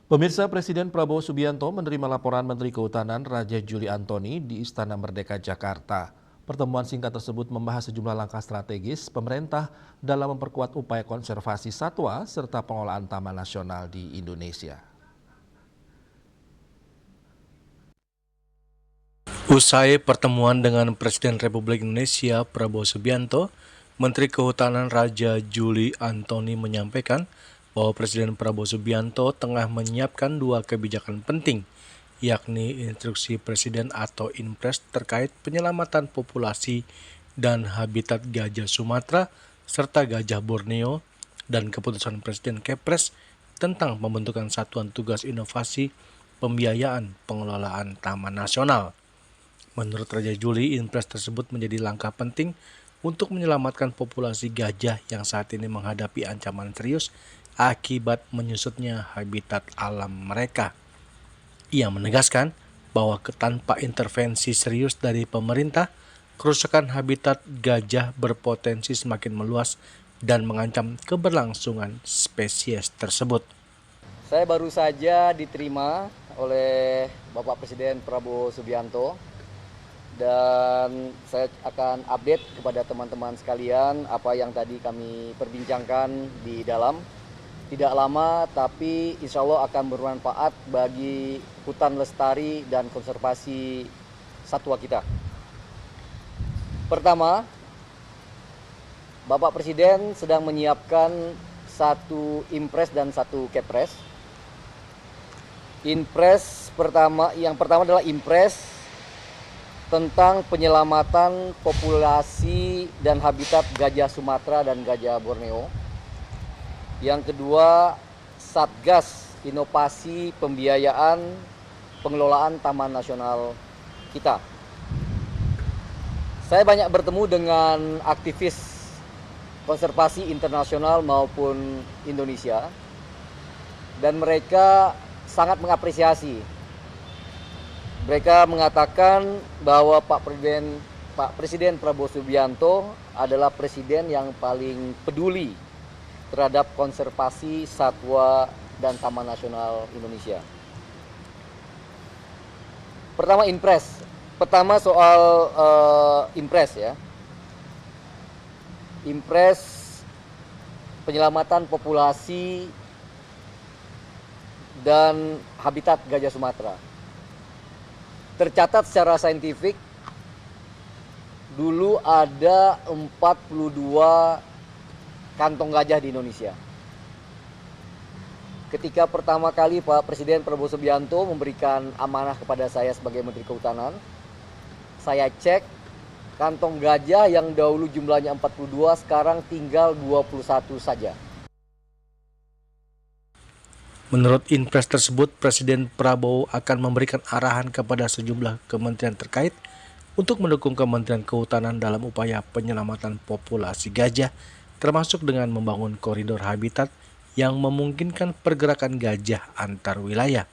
Pemirsa, Presiden Prabowo Subianto menerima laporan Menteri Kehutanan Raja Juli Antoni di Istana Merdeka, Jakarta. Pertemuan singkat tersebut membahas sejumlah langkah strategis pemerintah dalam memperkuat upaya konservasi satwa serta pengelolaan taman nasional di Indonesia. Usai pertemuan dengan Presiden Republik Indonesia Prabowo Subianto, Menteri Kehutanan Raja Juli Antoni menyampaikan bahwa Presiden Prabowo Subianto tengah menyiapkan dua kebijakan penting, yakni Instruksi Presiden atau Inpres terkait penyelamatan populasi dan habitat gajah Sumatera serta gajah Borneo, dan keputusan Presiden Kepres tentang pembentukan Satuan Tugas Inovasi Pembiayaan Pengelolaan Taman Nasional. Menurut Raja Juli, Inpres tersebut menjadi langkah penting untuk menyelamatkan populasi gajah yang saat ini menghadapi ancaman serius akibat menyusutnya habitat alam mereka. Ia menegaskan bahwa tanpa intervensi serius dari pemerintah, kerusakan habitat gajah berpotensi semakin meluas dan mengancam keberlangsungan spesies tersebut. Saya baru saja diterima oleh Bapak Presiden Prabowo Subianto dan saya akan update kepada teman-teman sekalian apa yang tadi kami perbincangkan di dalam. Tidak lama tapi insya Allah akan bermanfaat bagi hutan lestari dan konservasi satwa kita. Pertama, Bapak Presiden sedang menyiapkan satu Inpres dan satu Kepres. Yang pertama adalah Inpres tentang penyelamatan populasi dan habitat gajah Sumatera dan gajah Borneo. Yang kedua, Satgas Inovasi Pembiayaan Pengelolaan Taman Nasional kita. Saya banyak bertemu dengan aktivis konservasi internasional maupun Indonesia, dan mereka sangat mengapresiasi. Mereka mengatakan bahwa Pak Presiden Prabowo Subianto adalah presiden yang paling peduli terhadap konservasi satwa dan Taman Nasional Indonesia. Pertama Inpres. Pertama soal Inpres ya. Inpres penyelamatan populasi dan habitat gajah Sumatera. Tercatat secara saintifik, dulu ada 42 kantong gajah di Indonesia. Ketika pertama kali Pak Presiden Prabowo Subianto memberikan amanah kepada saya sebagai Menteri Kehutanan, saya cek kantong gajah yang dahulu jumlahnya 42 sekarang tinggal 21 saja. Menurut Inpres tersebut, Presiden Prabowo akan memberikan arahan kepada sejumlah kementerian terkait untuk mendukung Kementerian Kehutanan dalam upaya penyelamatan populasi gajah, termasuk dengan membangun koridor habitat yang memungkinkan pergerakan gajah antar wilayah.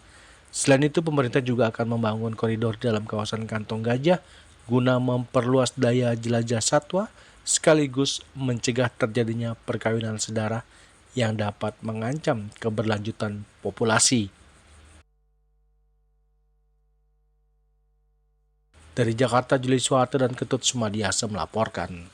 Selain itu, pemerintah juga akan membangun koridor dalam kawasan kantong gajah guna memperluas daya jelajah satwa sekaligus mencegah terjadinya perkawinan sedara yang dapat mengancam keberlanjutan populasi. Dari Jakarta, Juli Suharto dan Ketut Sumadiasa melaporkan.